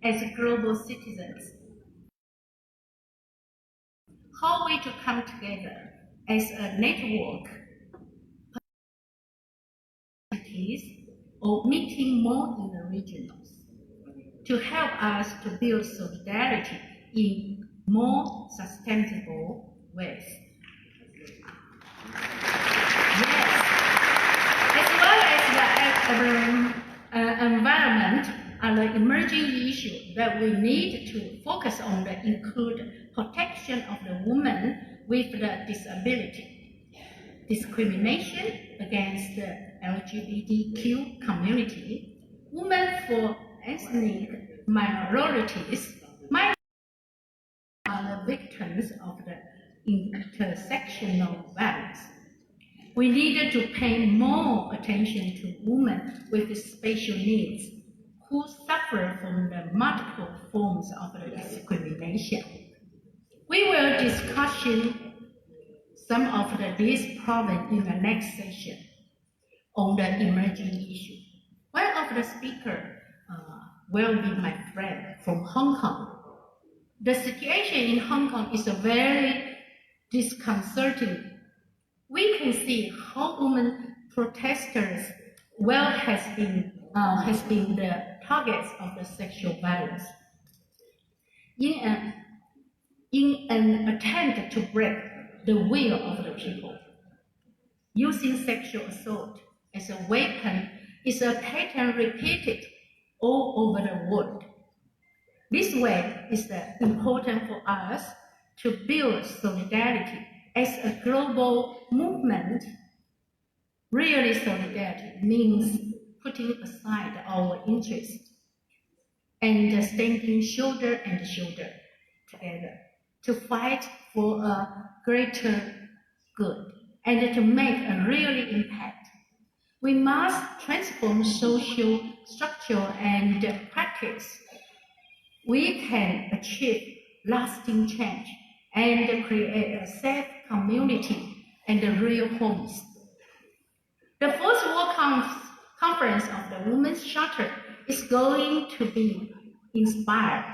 as global citizens. How we to come together as a network or meeting more in the regions to help us to build solidarity in more sustainable ways. Yes. As well as the environment are the emerging issue that we need to focus on that include protection of the woman with the disability, discrimination against the LGBTQ community, women for ethnic minorities, are the victims of the intersectional violence. We needed to pay more attention to women with special needs who suffer from the multiple forms of the discrimination. We will discuss some of these problems in the next session on the emerging issue. One of the speakers will be my friend from Hong Kong. The situation in Hong Kong is very disconcerting. We can see how women protesters has been the targets of the sexual violence. In an attempt to break the will of the people, using sexual assault as a weapon is a pattern repeated all over the world. This way is important for us to build solidarity as a global movement. Really, solidarity means putting aside our interests and standing shoulder and shoulder together to fight for a greater good and to make a real impact. We must transform social structure and practice. We can achieve lasting change and create a safe community and real homes. The fourth World Conference of the Women's Charter is going to be inspired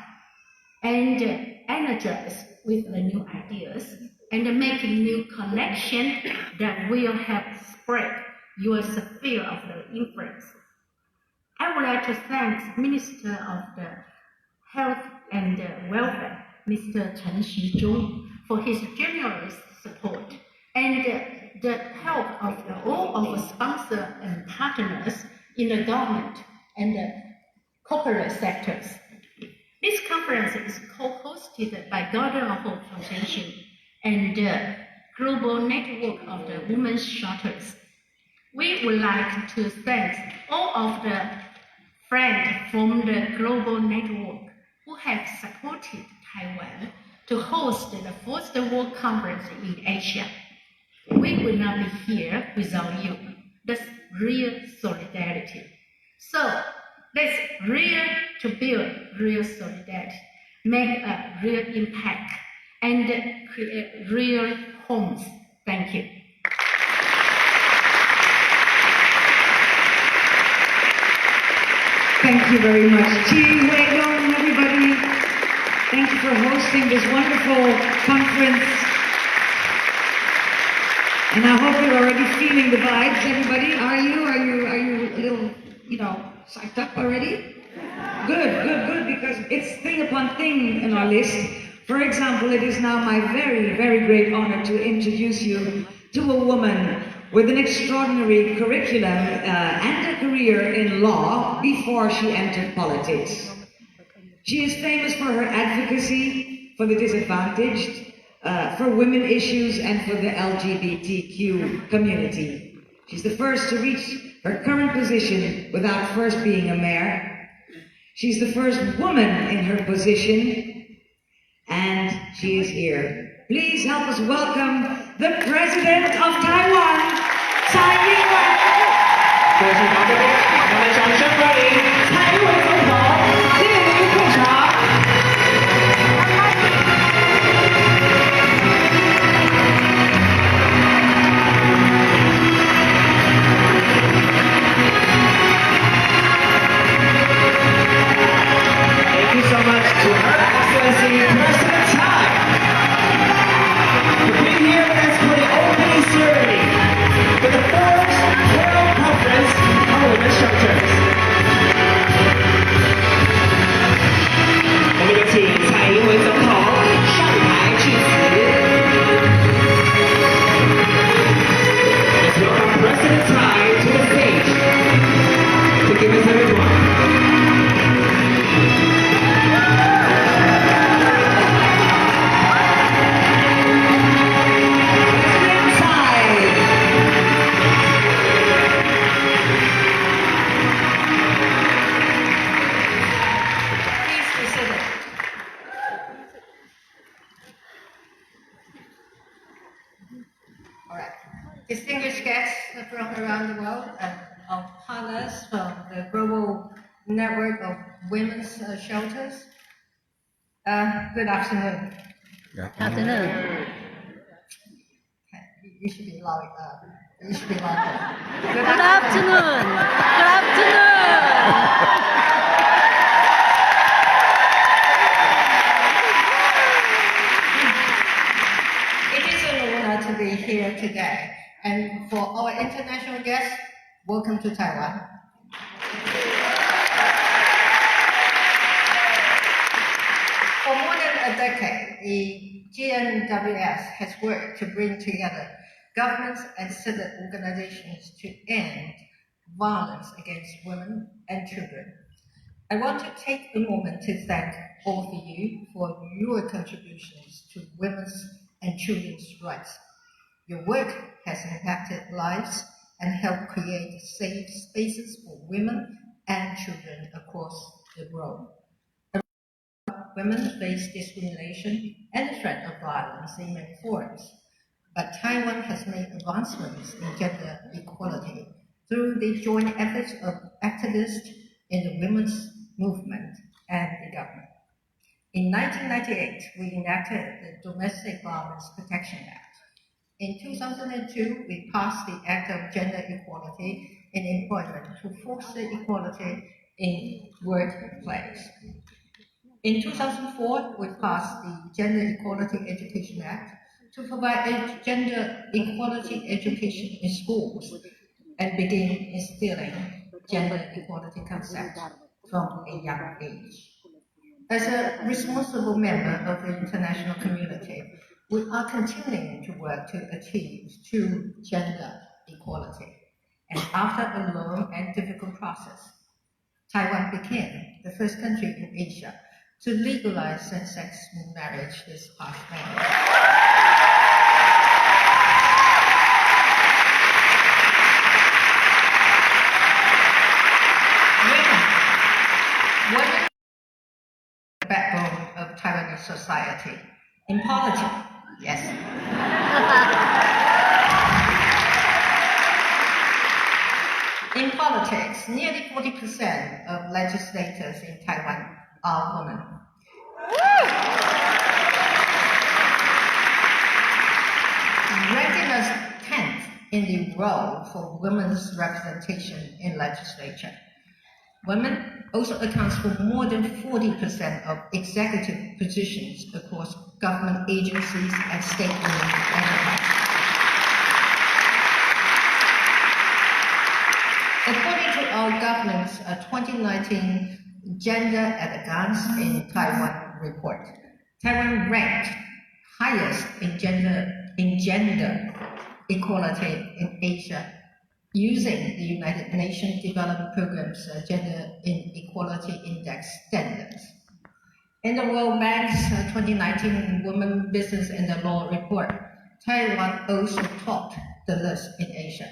and energized with the new ideas and making new connections that will help spread your sphere of the influence. I would like to thank Minister of the Health and Welfare, Mr. Chen Shizhong, for his generous support and the help of all our sponsors and partners in the government and the corporate sectors. This conference is co-hosted by Garden of Hope Foundation and the Global Network of the Women's Charters. We would like to thank all of the friends from the Global Network who have supported Taiwan to host the fourth World Conference in Asia. We will not be here without you. That's real solidarity. So let's to build real solidarity, make a real impact, and create real homes. Thank you. Thank you very much. Ji Wei Dong, everybody. Thank you for hosting this wonderful conference. And I hope you're already feeling the vibes, everybody. Are you a little, psyched up already? Good, because it's thing upon thing in our list. For example, it is now my very, very great honor to introduce you to a woman with an extraordinary curriculum and a career in law before she entered politics. She is famous for her advocacy for the disadvantaged, for women issues, and for the LGBTQ community. She's the first to reach her current position without first being a mayor. She's the first woman in her position, and she is here. Please help us welcome the President of Taiwan, Tsai Ing-wen. 各位场的我们掌声欢迎蔡英文总统莅临会场。Thank you distinguished guests from around the world, and our partners from the global network of women's shelters. Good afternoon. Afternoon. You should be loud. You should be louder. Good afternoon. Good afternoon. It is an honor to be here today. And for our international guests, welcome to Taiwan. For more than a decade, the GNWS has worked to bring together governments and civic organizations to end violence against women and children. I want to take a moment to thank all of you for your contributions to women's and children's rights. Your work has impacted lives and helped create safe spaces for women and children across the world. Women face discrimination and the threat of violence in many forms, but Taiwan has made advancements in gender equality through the joint efforts of activists in the women's movement and the government. In 1998, we enacted the Domestic Violence Protection Act. In 2002, we passed the Act of Gender Equality in Employment to foster equality in workplace. In 2004, we passed the Gender Equality Education Act to provide gender equality education in schools and begin instilling gender equality concepts from a young age. As a responsible member of the international community, we are continuing to work to achieve true gender equality. And after a long and difficult process, Taiwan became the first country in Asia to legalize same-sex marriage this past May. Women are the backbone of Taiwanese society. In politics, yes. In politics, nearly 40% of legislators in Taiwan are women. Ranking us 10th in the world for women's representation in legislature. Women also accounts for more than 40% of executive positions across government agencies and state-owned enterprises. According to our government's 2019 Gender at a Glance in Taiwan report, Taiwan ranked highest in gender equality in Asia, using the United Nations Development Programme's Gender Inequality Index standards. In the World Bank's 2019 Women, Business and the Law report, Taiwan also topped the list in Asia.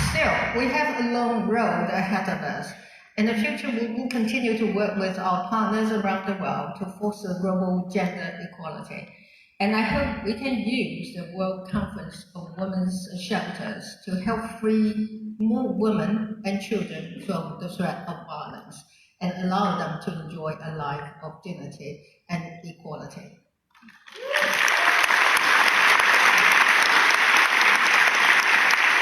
Still, we have a long road ahead of us. In the future, we will continue to work with our partners around the world to foster global gender equality. And I hope we can use the World Conference of Women's Shelters to help free more women and children from the threat of violence and allow them to enjoy a life of dignity and equality.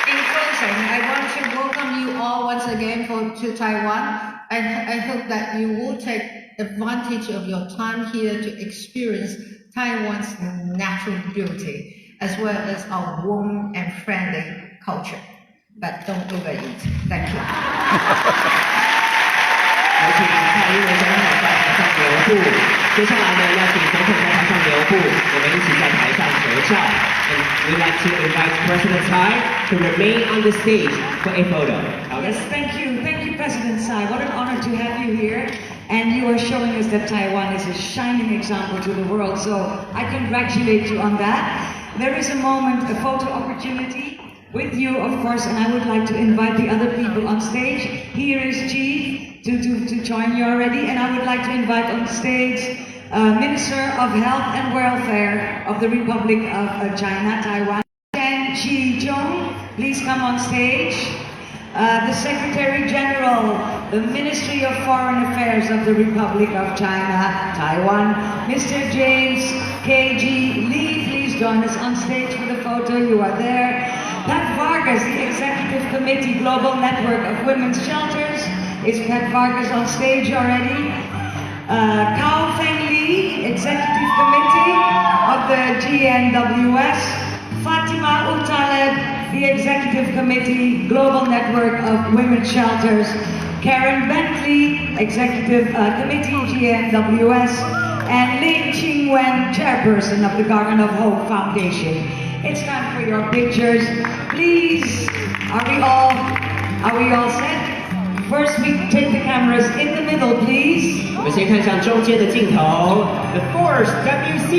In closing, I want to welcome you all once again to Taiwan, and I hope that you will take advantage of your time here to experience Taiwan's natural beauty, as well as our warm and friendly culture. But don't overeat. Thank you. 有请蔡英文总统在台上留步。接下来呢，要请总统在台上留步，我们一起在台上合照。And we'd like to invite President Tsai to remain on the stage for a photo. Yes, thank you, President Tsai. What an honor to have you here. And you are showing us that Taiwan is a shining example to the world. So I congratulate you on that. There is a moment, a photo opportunity with you, of course, and I would like to invite the other people on stage. Here is Chief to join you already, and I would like to invite on stage Minister of Health and Welfare of the Republic of China, Taiwan. Chen Chi-jung, please come on stage. The Secretary General, the Ministry of Foreign Affairs of the Republic of China, Taiwan, Mr. James K.G. Lee, please join us on stage for the photo. You are there. Pat Vargas, the Executive Committee Global Network of Women's Shelters. Is Pat Vargas on stage already? Kao Feng Lee, Executive Committee of the GNWS. Fatima Utaleb, the Executive Committee, Global Network of Women's Shelters. Karen Bentley, Executive Committee, GNWS. And Lin Qingwen, Chairperson of the Garden of Hope Foundation. It's time for your pictures. Please, are we all set? First, we take the cameras in the middle, please. 我们先看向中间的镜头。The first WC